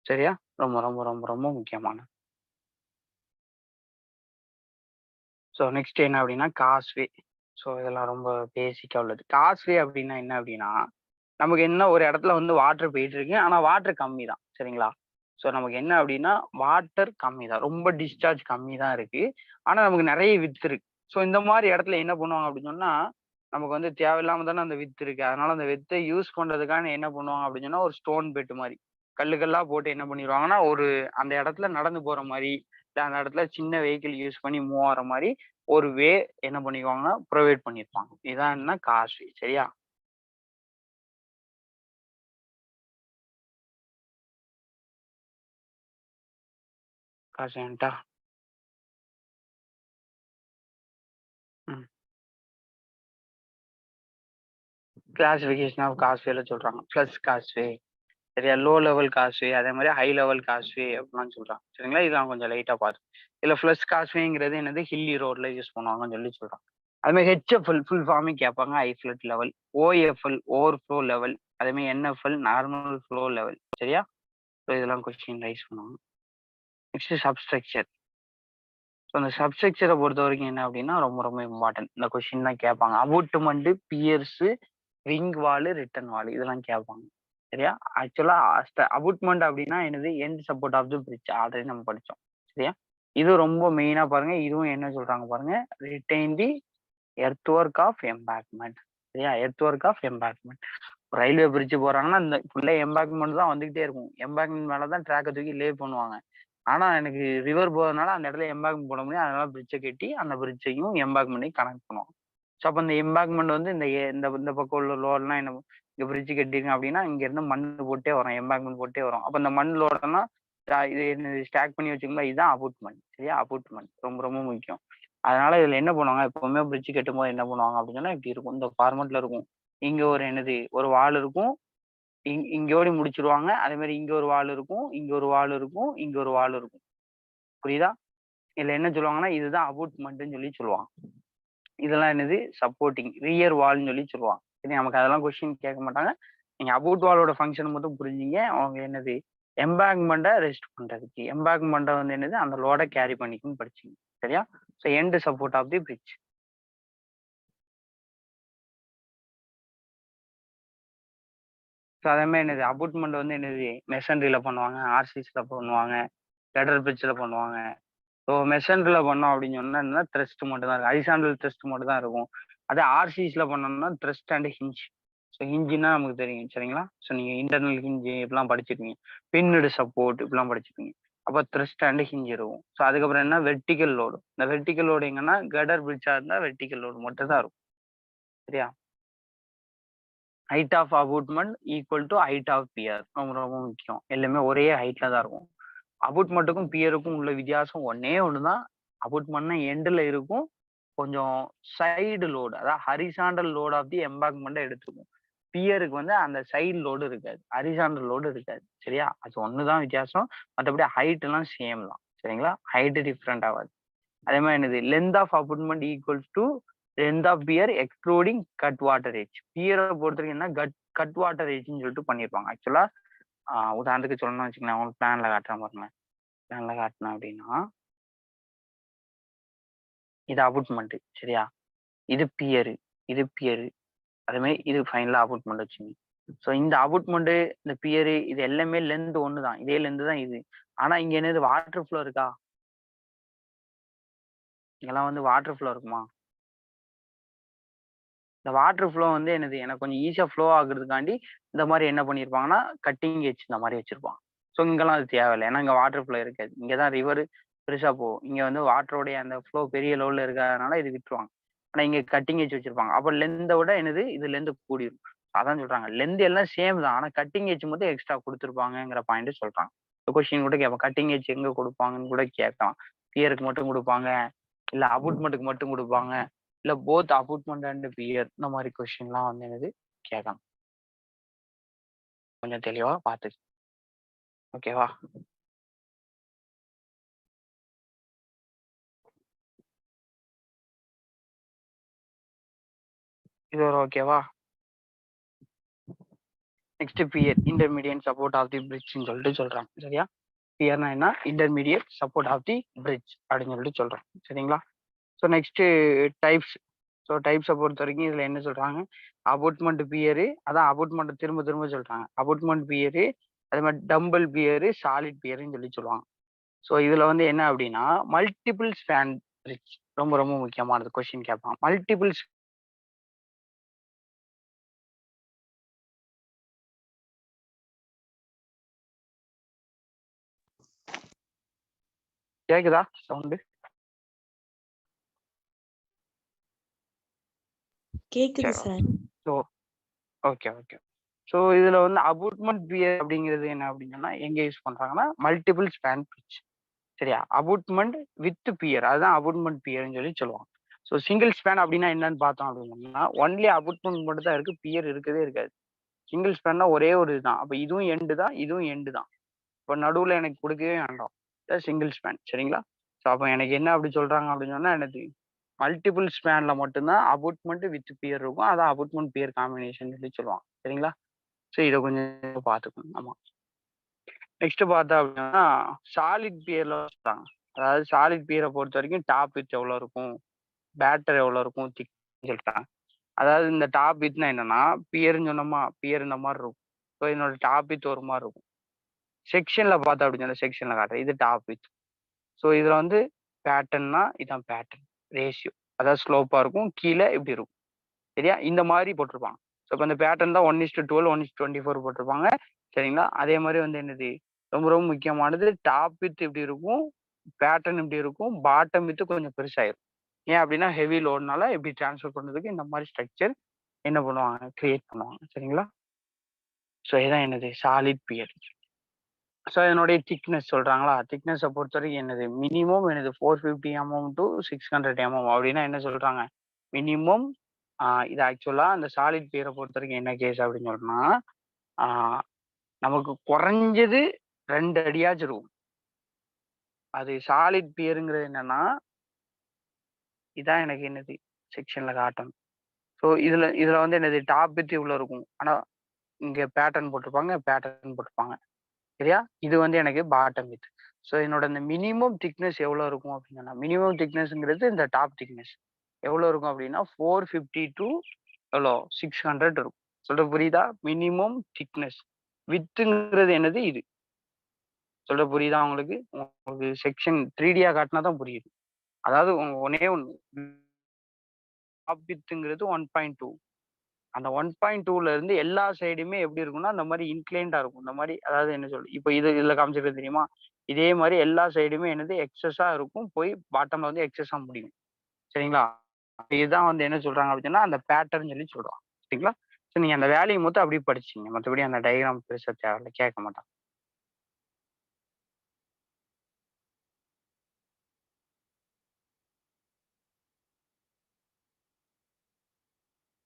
சரியா? ரொம்ப ரொம்ப ரொம்ப ரொம்ப முக்கியமானது. ஸோ நெக்ஸ்ட் என்ன அப்படின்னா காஸ்வே. ஸோ இதெல்லாம் ரொம்ப பேசிக்கா உள்ளது. காஸ்வே அப்படின்னா என்ன அப்படின்னா, நமக்கு என்ன ஒரு இடத்துல வந்து வாட்டர் போயிட்டு இருக்கு. ஆனா வாட்டர் கம்மி தான். சரிங்களா? ஸோ நமக்கு என்ன அப்படின்னா, வாட்டர் கம்மி தான். ரொம்ப டிஸ்சார்ஜ் கம்மி தான் இருக்கு. ஆனா நமக்கு நெறைய வித் இருக்கு. ஸோ இந்த மாரி இடத்துல என்ன பண்ணுவாங்க அப்படின்னு சொன்னா, நமக்கு வந்து தேவையில்லாம தானே அந்த வித்து இருக்கு. அதனால அந்த வித்தை யூஸ் பண்றதுக்காக என்ன பண்ணுவாங்க அப்படின்னு சொன்னா, ஒரு ஸ்டோன் பெட் மாரி. கல்லு கல்லா போட்டு என்ன பண்ணிருவாங்கன்னா, ஒரு அந்த இடத்துல நடந்து போற மாரி, இல்ல அந்த இடத்துல சின்ன வெஹிக்கிள் யூஸ் பண்ணி மூவ் ஆகுற மாரி, ஒரு என்ன பண்ணிக்குவாங்கன்னா, புரொவைட் பண்ணியிருப்பாங்க. இதான் என்ன காஸ்ட்வே. சரியா? காஸ்வேன்ட்டா? ம். கிளாசிஃபிகேஷன் ஆஃப் காஸ்வேல சொல்றாங்க. Plus causeway. சரியா? லோ லெவல் காஸ்வே, அதே மாரி ஹை லெவல் காஸ்வே அப்படிலாம் சொல்றாங்க. சரிங்களா? இத நான் கொஞ்சம் லைட்டா இதுல ஃப்ளஷ் காஸ்வேங்கிறது என்னது? ஹில்லி ரோட்ல யூஸ் பண்ணுவாங்கன்னு சொல்றாங்க. அது மாரி ஹெச்எஃப்எல் ஃபுல் ஃபார்மே கேட்பாங்க. High flood level. OFL overflow level. அதே மாரி என்எஃப்எல் நார்மல் ஃப்ளோ லெவல். சரியா? ஸோ இதெல்லாம் கொஸ்டின் ரைஸ் பண்ணுவாங்க. Next substructure. ஸோ அந்த சப்ஸ்ட்ரக்சர பொறுத்தவரைக்கும் என்ன அப்படின்னா, ரொம்ப ரொம்ப இம்பார்ட்டன்ட். இந்த கொஸ்டின் தான் கேட்பாங்க. Abutment, piers, wing wall, return wall இதெல்லாம் கேட்பாங்க. சரியா? ஆக்சுவலா அபுட்மெண்ட் அப்படின்னா என்னது? End support of the bridge. Already நம்ம படிச்சோம். சரியா? இது ரொம்ப மெயினா பாருங்க. இதுவும் என்ன சொல்றாங்க பாருங்க. Retain the earth work of embankment. சரியா? Earth work of embankment. Railway bridge போறாங்கன்னா, இந்த ஃபுல்லா எம்பாங்க்மென்ட் தான் வந்துகிட்டே இருக்கும். எம்பாங்க்மென்ட் மேல தான் ட்ராக்க தூக்கி லே பண்ணுவாங்க. ஆனா எனக்கு ரிவர் போறதுனால அந்த இடத்துல எம்பாங்க்மென்ட் போட முடியும். அதனால பிரிட்ஜ கட்டி அந்த பிரிட்ஜையும் எம்பாங்க்மென்ட்டையும் கனெக்ட் பண்ணுவாங்க. ஸோ அப்ப இந்த எம்பாங்க்மென்ட் வந்து இந்த இந்த பக்கம் உள்ள லோடுலாம் என்ன இங்க பிரிட்ஜ் கட்டியிருக்கேன் அப்படின்னா, இங்க இருந்து மண்ணு போட்டே வரும். எம்பாங்க்மென்ட் போட்டே வரும். அப்ப இந்த மண் லோடெல்லாம் இது ஸ்டாக் பண்ணி வச்சுக்கும்போது இதுதான் அபுட்மென்ட். சரியா? அபுட்மென்ட் ரொம்ப ரொம்ப முக்கியம். அதனால இதுல என்ன பண்ணுவாங்க, எப்பவுமே பிரிட்ஜ் கட்டும்போது என்ன பண்ணுவாங்க அப்படின்னு சொன்னா, இப்படி இருக்கும். இந்த ஃபார்மட்ல இருக்கும். இங்க ஒரு ஒரு வால் இருக்கும். இங்கோடி முடிச்சிருவாங்க. அதே மாரி இங்க ஒரு வால் இருக்கும். இங்க ஒரு வால் இருக்கும். இங்க ஒரு வால் இருக்கும். புரியுதா? இதுல என்ன சொல்லுவாங்கன்னா, இதுதான் அபுட்மென்ட்ன்னு சொல்லுவாங்க. இதெல்லாம் சப்போர்ட்டிங் ரியர் வால்ன்னு சொல்லுவாங்க. சரி நமக்கு அதெல்லாம் கொஸ்டின் கேட்க மாட்டாங்க. நீங்க அபவுட் வாலோட ஃபங்ஷன் மட்டும் புரிஞ்சீங்க. அவங்க எம்பாங்க்மெண்ட்ட ரெஸ்ட் பண்றதுக்கு. எம்பாங்க்மெண்ட்ட வந்து அந்த லோட கேரி பண்ணிக்கும்னு படிச்சீங்க. சரியா? So end support of the bridge. So அதே மாரி அபுட்மெண்ட் வந்து மெசன்ட்ரில பண்ணுவாங்க, ஆர்சிசில பண்ணுவாங்க, கெடர் பிரிட்ஜ்ல பண்ணுவாங்க. ஸோ மெசன்ட்ரில பண்ணோம் அப்படின்னு சொன்னா த்ரஸ்ட் மட்டும் தான் இருக்கும். ஹரிசாண்டல் த்ரஸ்ட் மட்டும் தான் இருக்கும். அதே ஆர்சிசில பண்ணோம்னா த்ரஸ்ட் அண்ட் ஹிஞ்ச். ஸோ ஹிஞ்சுன்னா நமக்கு தெரியும். சரிங்களா? ஸோ நீங்க இன்டர்னல் ஹிஞ்ச் இப்படிலாம் படிச்சிருப்பீங்க. பின்னடு சப்போர்ட் இப்படிலாம் படிச்சிருப்பீங்க. அப்ப த்ரஸ்ட் அண்ட் ஹிஞ்ச் இருக்கும். ஸோ அதுக்கப்புறம் என்ன வெர்டிகல் லோடு. இந்த வெர்டிகல் லோடு எங்கன்னா கெடர் பிரிட்ஜா இருந்தா வெர்டிகல் லோடு மட்டும் தான் இருக்கும். சரியா? Height of abutment equal to height of pier. ரொம்ப ரொம்ப முக்கியம். எல்லாமே ஒரே ஹைட்ல தான் இருக்கும். அபூட்மெண்ட்டுக்கும் பியருக்கும் உள்ள வித்தியாசம் ஒண்ணே ஒண்ணு தான். அபூட்மெண்ட்னா எண்டுல இருக்கும். கொஞ்சம் சைடு லோடு. அதாவது ஹரிசாண்டல் லோட் ஆஃப் தி எம்பாங்க்மெண்ட்ட எடுத்துக்கும். பியருக்கு வந்து அந்த சைடு லோடு இருக்காது. ஹரிசாண்டல் லோடு இருக்காது. சரியா? அது ஒண்ணு தான் வித்தியாசம். மத்தபடி ஹைட் எல்லாம் சேம் தான். சரிங்களா? ஹைட் டிஃபரெண்ட் ஆகாது. அதே மாரி length of abutment equals to length of pier excluding cut water edge. பியரை பொறுத்தவரைக்கும் என்ன கட் வாட்டர் ஏஜ்ன்னு சொல்லிட்டு பண்ணியிருப்பாங்க. ஆக்சுவலா உதாரணத்துக்கு சொல்லணும்னு வச்சுக்கோங்களேன். உங்களுக்கு பிளான்ல காட்டுறேன் பாருங்க. பிளான்ல காட்டினேன் அப்படின்னா, இது அபூட்மெண்ட். சரியா? இது பியரு. இது பியரு. அதே மாரி இது ஃபைனலா அபூட்மெண்ட் வச்சுக்கங்க. ஸோ இந்த அபூட்மெண்ட், இந்த பியரு இது எல்லாமே லென்த் ஒண்ணு தான். இதே லென்த் தான் இது. ஆனா இங்க வாட்டர் ஃப்ளோ இருக்கா? இங்கெல்லாம் வாட்டர் ஃப்ளோ இருக்குமா? இந்த வாட்டர் ஃப்ளோ எனக்கு கொஞ்சம் ஈஸியா ஃப்ளோ ஆகுறதுக்காண்டி, இந்த மாரி என்ன பண்ணியிருப்பாங்கன்னா, கட்டிங் எட்ஜ் இந்த மாரி வச்சிருப்பாங்க. ஸோ இங்கலாம் அது தேவையில்ல. ஏன்னா இங்க வாட்டர் ஃப்ளோ இருக்காது. இங்க தான் ரிவர் பெருசா போகும். இங்க வாட்டரோடைய அந்த ஃப்ளோ பெரிய லெவல்ல இருக்கிறதுனால இது விட்டுருவாங்க. ஆனா இங்க கட்டிங் எட்ஜ் வச்சிருப்பாங்க. அப்ப லென்த்த விட இது லென்த் கூடிரும். அதான் சொல்றாங்க. லென்த் எல்லாம் சேம் தான். ஆனா கட்டிங் எட்ஜ் மட்டும் எக்ஸ்ட்ரா குடுத்துருப்பாங்கங்கிற பாயிண்ட் சொல்றாங்க. கொஸ்டின் கூட கேட்பான். கட்டிங் எட்ஜ் எங்க குடுப்பாங்கன்னு கூட கேட்கலாம். பியருக்கு மட்டும் குடுப்பாங்க. இல்ல அபூட்மெண்ட்க்கு மட்டும் குடுப்பாங்க. இல்ல போத் அபூட்மெண்ட் அண்ட் பியர் இந்த மாரி கொஸ்டின்லாம் கேட்கலாம். கொஞ்சம் தெளிவா பார்த்து ஓகேவா? இது ஒரு ஓகேவா? Next pier intermediate support of the பிரிட்ஜ்ன்னு சொல்றாங்க. சரியா? பியர்னா என்ன? Intermediate support of the bridge அப்படின்னு சொல்றாங்க. சரிங்களா? So next types. ஸோ டைப்ஸ பொறுத்தவரைக்கும் இதுல என்ன சொல்றாங்க? அபூட்மெண்ட் பியரு அதான் அபூட்மெண்ட் திரும்ப திரும்ப சொல்றாங்க. அபூட்மெண்ட் பியரு, அதே மாரி டம்பிள் பியரு, சாலிட் பியர்ன்னு சொல்லுவாங்க. ஸோ இதுல என்ன அப்படின்னா, மல்டிபிள் ஸ்பான் பிரிட்ஜ் ரொம்ப ரொம்ப முக்கியமானது. கொஸ்டின் கேட்பான். மல்டிபிள் கேக்குதா சவுண்டு? கேக்குது sir. So okay okay. So இதுல வந்து அபூட்மெண்ட் பியர் அப்படிங்கிறது என்ன அப்படின்னா எங்க யூஸ் பண்றாங்கன்னா மல்டிபிள் ஸ்பேன் பிரிட்ஜ். சரியா? அபூட்மெண்ட் வித் பியர், அதுதான் அபூட்மெண்ட் பியர்னு சொல்லுவாங்க. ஸோ சிங்கிள் ஸ்பேன் அப்படின்னா என்னன்னு பார்த்தோம் அப்படின்னா ஒன்லி அபூட்மெண்ட் மட்டும் தான் இருக்கு, பியர் இருக்கவே இருக்காது. சிங்கிள் ஸ்பேன்னா ஒரே ஒரு இதுதான். அப்ப இதுவும் எண்டு தான், இதுவும் எண்டு தான். இப்போ நடுவுல எனக்கு கொடுக்கவே வேண்டாம், சிங்கிள் ஸ்பேன். சரிங்களா? ஸோ அப்போ எனக்கு என்ன அப்படி சொல்றாங்க அப்படின்னு சொன்னா எனக்கு மல்டிபிள் ஸ்பேன்ல மட்டும்தான் அபூட்மெண்ட் வித் பியர் இருக்கும், அதான் அபூட்மெண்ட் பியர் காம்பினேஷன் சொல்லுவாங்க. சரிங்களா? ஸோ இதை கொஞ்சம் பார்த்துக்கணும். ஆமா. நெக்ஸ்ட் பார்த்தா அப்படின்னா சாலிட் பியர்ல சொல்றாங்க. அதாவது சாலிட் பியரை பொறுத்த வரைக்கும் டாப் வித் எவ்வளோ இருக்கும், பேட்டர் எவ்வளோ இருக்கும், திக் சொல்லிட்டாங்க. அதாவது இந்த டாப் வித்னா என்னன்னா பியர்னு சொன்னோமா, பியர் இந்த மாதிரி இருக்கும். ஸோ என்னோட டாப் வித் ஒரு மாதிரி இருக்கும். செக்ஷன்ல பார்த்தா அப்படின்னு செக்ஷன்ல காட்டுறேன், இது டாப் வித். ஸோ இதுல வந்து பேட்டர்ன்னா இதான் பேட்டர்ன் ரேஷியோ, அதாவது ஸ்லோப்பா இருக்கும், கீழே இப்படி இருக்கும். சரியா? இந்த மாதிரி போட்டிருப்பாங்க. ஸோ இப்போ இந்த பேட்டர்ன் தான் 1:12 1:24 போட்டிருப்பாங்க. சரிங்களா? அதே மாதிரி வந்து என்னது ரொம்ப ரொம்ப முக்கியமானது, டாப் வித் இப்படி இருக்கும், பேட்டர்ன் இப்படி இருக்கும், பாட்டம் வித் கொஞ்சம் பெருசாயிரும். ஏன் அப்படின்னா ஹெவி லோடுனால இப்படி டிரான்ஸ்ஃபர் பண்ணுறதுக்கு இந்த மாதிரி ஸ்ட்ரக்சர் என்ன பண்ணுவாங்க, கிரியேட் பண்ணுவாங்க. சரிங்களா? ஸோ இதான் என்னது சாலிட் பியர். ஸோ இதனுடைய திக்னஸ் சொல்றாங்களா, திக்னஸை பொறுத்த வரைக்கும் என்னது மினிமம் என்னது 450 mm to 600 mm அப்படின்னா என்ன சொல்றாங்க மினிமம். இது ஆக்சுவலா அந்த சாலிட் பியரை பொறுத்த வரைக்கும் என்ன கேஸ் அப்படின்னு சொன்னா நமக்கு குறைஞ்சது 2 அடியாச்சும் இருக்கும். அது சாலிட் பியருங்கிறது என்னன்னா இதான் எனக்கு என்னது செக்ஷன்ல காட்டணும். ஸோ இதுல இதுல வந்து என்னது டாப் வித் இவ்வளோ இருக்கும், ஆனா இங்க பேட்டர்ன் போட்டிருப்பாங்க. சரியா? இது வந்து எனக்கு பாட்டம் வித். ஸோ என்னோட இந்த மினிமம் திக்னஸ் எவ்வளோ இருக்கும் அப்படின்னா மினிமம் திக்னஸ்ங்கிறது இந்த டாப் திக்னஸ் எவ்வளோ இருக்கும் அப்படின்னா 450 to எவ்வளோ 600 இருக்கும். சொல்ற புரியுதா? Minimum thickness. வித்துங்கிறது என்னது இது. சொல்ற புரியுதா உங்களுக்கு? உங்களுக்கு செக்ஷன் 3D காட்டினா தான் புரியுது. அதாவது ஒன்னே ஒன்று டாப் வித்துங்கிறது 1.2. அந்த 1.2ல இருந்து எல்லா சைடுமே எப்படி இருக்கும்னா அந்த மாதிரி இன்க்ளைண்டா இருக்கும். இந்த மாதிரி அதாவது என்ன சொல்லு இப்போ இதுல காமிச்சிருக்க தெரியுமா, இதே மாதிரி எல்லா சைடுமே என்னது எக்ஸஸா இருக்கும், போய் பாட்டம்ல வந்து எக்ஸஸா முடியும். சரிங்களா? இதுதான் வந்து என்ன சொல்றாங்க அப்படின்னா அந்த பேட்டர்ன் சொல்றோம். சரிங்களா? சரி, நீங்க அந்த வேலையை மொத்தம் அப்படியே படிச்சீங்க, மற்றபடி அந்த டயக்ராம் பெருசா தேவையில்ல, கேட்க மாட்டான்.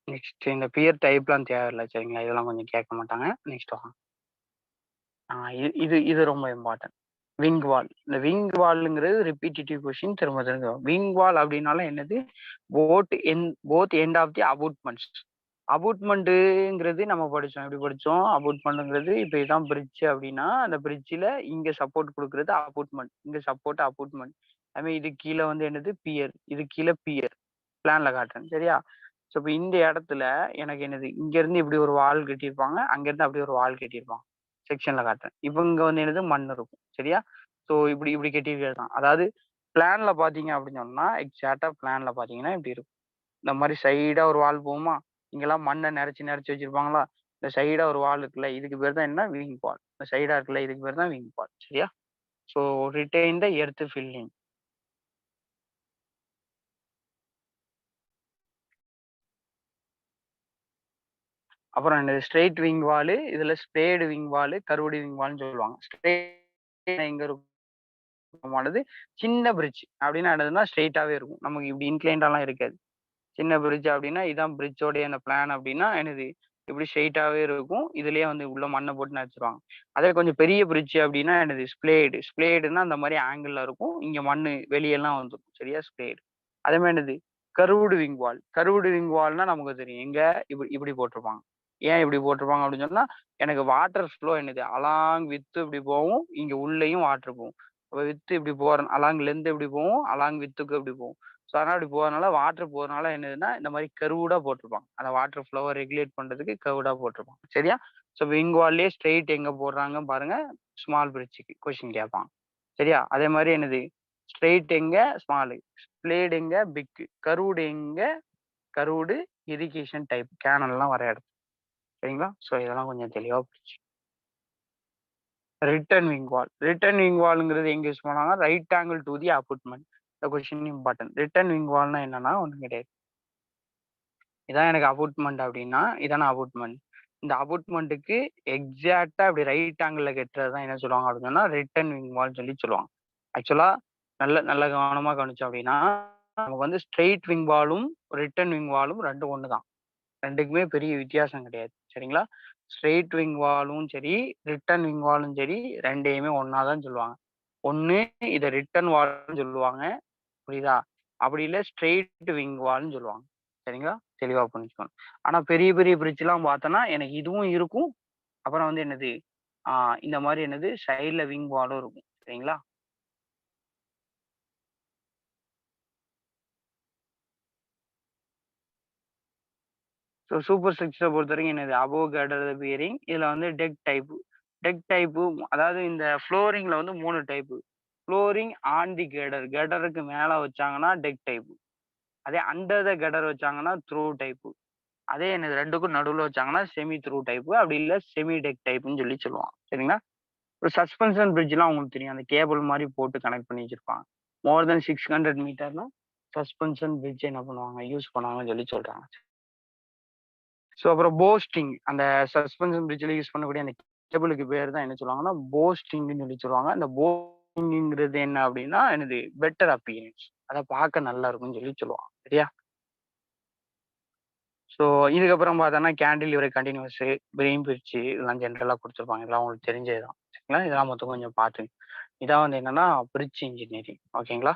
நெக்ஸ்ட் இந்த பியர் டைப்லாம் தேவையில்லை. சரிங்களா? இதெல்லாம் கொஞ்சம் கேட்க மாட்டாங்க. நெக்ஸ்ட் வாங்க. இது இது இது ரொம்ப இம்பார்ட்டன்ட். விங் வால். இந்த விங் வால்ங்கிறது ரிப்பீட்டேட்டிவ் கொஸ்டின், திரும்ப திரும்ப. விங் வால் அப்படின்னாலும் என்னது, போத் எண்ட் ஆஃப் தி அபூட்மெண்ட்ஸ். அபூட்மெண்ட்டுங்கிறது நம்ம படிச்சோம், எப்படி படிச்சோம், அபூட்மெண்ட்டுங்கிறது இப்போ இதான் பிரிட்ஜ் அப்படின்னா அந்த பிரிட்ஜில் இங்க சப்போர்ட் கொடுக்கறது அபூட்மெண்ட், இங்க சப்போர்ட் அபூட்மெண்ட். அதுமாதிரி இது கீழே வந்து என்னது பியர், இது கீழே பியர். பிளான்ல காட்டுறேன். சரியா? ஸோ இப்போ இந்த இடத்துல எனக்கு என்னது இங்க இருந்து இப்படி ஒரு வால் கட்டியிருப்பாங்க, அங்க இருந்து அப்படி ஒரு வால் கட்டியிருப்பாங்க. செக்ஷன்ல காட்டுறேன். இப்போ இங்க வந்து என்னது மண் இருக்கும். சரியா? ஸோ இப்படி இப்படி கட்டியிருக்கிறது தான். அதாவது பிளான்ல பாத்தீங்க அப்படின்னு சொன்னா எக்ஸாக்டா பிளான்ல பாத்தீங்கன்னா இப்படி இருக்கும். இந்த மாதிரி சைடா ஒரு வால் போகுமா, இங்கெல்லாம் மண்ணை நிறைச்சு நிறைச்சு வச்சிருப்பாங்களா, இந்த சைடா ஒரு வால் இருக்குல்ல, இதுக்கு பேர் தான் என்ன விங் வால். இந்த சைடா இருக்குல்ல, இதுக்கு பேர் தான் விங் வால். சரியா? So retain the earth filling. அப்புறம் என்னது ஸ்ட்ரெயிட் விங் வாலு, இதுல ஸ்ப்ரேடு விங் வாலு, கர்வ்டு விங் வால்னு சொல்லுவாங்க. ஸ்ட்ரெயிட் எங்க இருக்குமானது சின்ன பிரிட்ஜ் அப்படின்னா என்னதுன்னா ஸ்ட்ரெயிட்டாவே இருக்கும், நமக்கு இப்படி இன்க்ளைண்டாலாம் இருக்காது. சின்ன பிரிட்ஜ் அப்படின்னா இதான் பிரிட்ஜோடைய அந்த பிளான் அப்படின்னா என்னது இப்படி ஸ்ட்ரெயிட்டாவே இருக்கும், இதுலயே வந்து உள்ள மண்ணை போட்டு நடிச்சிருவாங்க. அதே கொஞ்சம் பெரிய பிரிட்ஜ் அப்படின்னா என்னது ஸ்பிளேடுன்னா அந்த மாதிரி ஆங்கிள் இருக்கும், இங்க மண்ணு வெளியெல்லாம் வந்துடும். சரியா? ஸ்பிளேடு. அதே மாதிரி என்னது கர்வ்டு விங் வால்னா நமக்கு தெரியும், எங்க இப்படி இப்படி போட்டிருப்பாங்க. ஏன் இப்படி போட்டிருப்பாங்க அப்படின்னு சொன்னா எனக்கு வாட்டர் ஃப்ளோ என்னது அலாங் வித்து இப்படி போகும், இங்க உள்ளேயும் வாட்டர் போகும். அப்ப வித்து இப்படி போற அலாங் லென்த் எப்படி போகும், அலாங் வித்துக்கு எப்படி போகும். ஸோ அதனால இப்படி போறதுனால வாட்டர் போறதுனால என்னதுன்னா இந்த மாதிரி கர்வ்டா போட்டிருப்பாங்க. அந்த வாட்டர் ஃப்ளோவை ரெகுலேட் பண்றதுக்கு கர்வ்டா போட்டிருப்பாங்க. சரியா? ஸோ விங் வால்லே ஸ்ட்ரெயிட் எங்க போடுறாங்க பாருங்க, ஸ்மால் பிரிட்ஜுக்கு கொஸ்டின் கேட்பாங்க. சரியா? அதே மாதிரி என்னது ஸ்ட்ரெயிட் எங்க ஸ்மாலு, ஸ்ப்ளேட் எங்க பிக்கு, கர்வ்டு எங்க கர்வ்டு இரிகேஷன் டைப் கேனல்லாம் வர இடத்துல. சரிங்களா? ஸோ இதெல்லாம் கொஞ்சம் தெளிவா புரிச்சு. Return wing wall. Return wing வால்ங்கிறது எங்க யூஸ் பண்ணுவாங்க? ரைட் ஆங்கிள் டூ தி அபார்ட்மெண்ட். இந்த கொஸ்டின் இம்பார்ட்டன்ட். ரிட்டர்ன் விங் வால்னா என்னன்னா ஒண்ணும் கிடையாது. இதான் எனக்கு அபார்ட்மெண்ட் அப்படின்னா, இதான அபார்ட்மெண்ட். இந்த அபார்ட்மெண்ட்டுக்கு எக்ஸாக்ட்டா அப்படி ரைட் ஆங்கிள்ல கட்டுறது தான் என்ன சொல்லுவாங்க அப்படின்னு சொன்னா, ரிட்டர்ன் விங் வால்ன்னு சொல்லுவாங்க. ஆக்சுவலா நல்ல நல்ல கவனமா கவனிச்சோம் அப்படின்னா, நமக்கு வந்து ஸ்ட்ரெய்ட் விங் வாலும், ரிட்டர்ன் விங் வாலும் 2ம் ஒண்ணு தான். 2க்குமே பெரிய வித்தியாசம் கிடையாது. சரிங்களா? ஸ்ட்ரெய்ட் விங் வாலும் சரி, ரிட்டர்ன் விங் வாலும் சரி 2யுமே ஒண்ணா தான் சொல்லுவாங்க. ஒண்ணு இத ரிட்டர்ன் வால்ன்னு சொல்லுவாங்க. புரியுதா? அப்படி இல்ல ஸ்ட்ரெய்ட் விங் வால்ன்னு சொல்லுவாங்க. சரிங்களா? தெளிவா புரிஞ்சுக்கணும். ஆனா பெரிய பெரிய பிரிட்ஜ்லாம் பார்த்தோன்னா, எனக்கு இதுவும் இருக்கும். அப்புறம் வந்து என்னது, ஆ இந்த மாரி என்னது சைட்ல விங் வாலும் இருக்கும். சரிங்களா? ஸோ சூப்பர் ஸ்ட்ரக்சர பொறுத்தவரைக்கும் என்னது அபோவ் கேடர் பியரிங். இதுல வந்து டெக் டைப். டெக் டைப்பு அதாவது இந்த ஃப்ளோரிங்ல வந்து 3 டைப்பு. ஃப்ளோரிங் ஆன் தி கேடர். கேடருக்கு மேல வச்சாங்கன்னா டெக் டைப். அதே அண்டர் த கேடர் வச்சாங்கன்னா த்ரூ டைப். அதே என்னது 2க்கும் நடுவுல வச்சாங்கன்னா செமி த்ரூ டைப். அப்படி இல்ல செமி டெக் டைப்ன்னு சொல்லுவாங்க. சரிங்களா? ஒரு சஸ்பென்ஷன் பிரிட்ஜ்லாம் உங்களுக்கு தெரியும். அந்த கேபிள் மாரி போட்டு கனெக்ட் பண்ணி வச்சிருப்பாங்க. மோர் தென் 600 மீட்டர்னா சஸ்பென்ஷன் பிரிட்ஜ் என்ன பண்ணுவாங்க? யூஸ் பண்ணுவாங்கன்னு சொல்றாங்க. ஸோ அப்புறம் போஸ்டிங். அந்த சஸ்பென்ஷன் பிரிட்ஜ்ல யூஸ் பண்ணக்கூடிய அந்த கேபிளுக்கு பேர் தான் என்ன சொல்லுவாங்கன்னா, போஸ்டிங்ன்னு சொல்லுவாங்க. அந்த போஸ்டிங்ங்கிறது என்ன அப்படின்னா, என்னது பெட்டர் அப்பியரன்ஸ். அத பார்க்க நல்லா இருக்கும்னு சொல்லுவாங்க. சரியா? ஸோ இதுக்கப்புறம் பார்த்தோம்னா, கேன்டிலிவர் கன்டினியூவஸ், பீம் பிரிட்ஜ் இதெல்லாம் ஜென்ரலா குடுத்துருப்பாங்க. இதெல்லாம் உங்களுக்கு தெரிஞ்சது தான். சரிங்களா? இதெல்லாம் மொத்தம் கொஞ்சம் பார்த்துங்க. இதான் வந்து என்னன்னா, பிரிட்ஜ் இன்ஜினியரிங். ஓகேங்களா?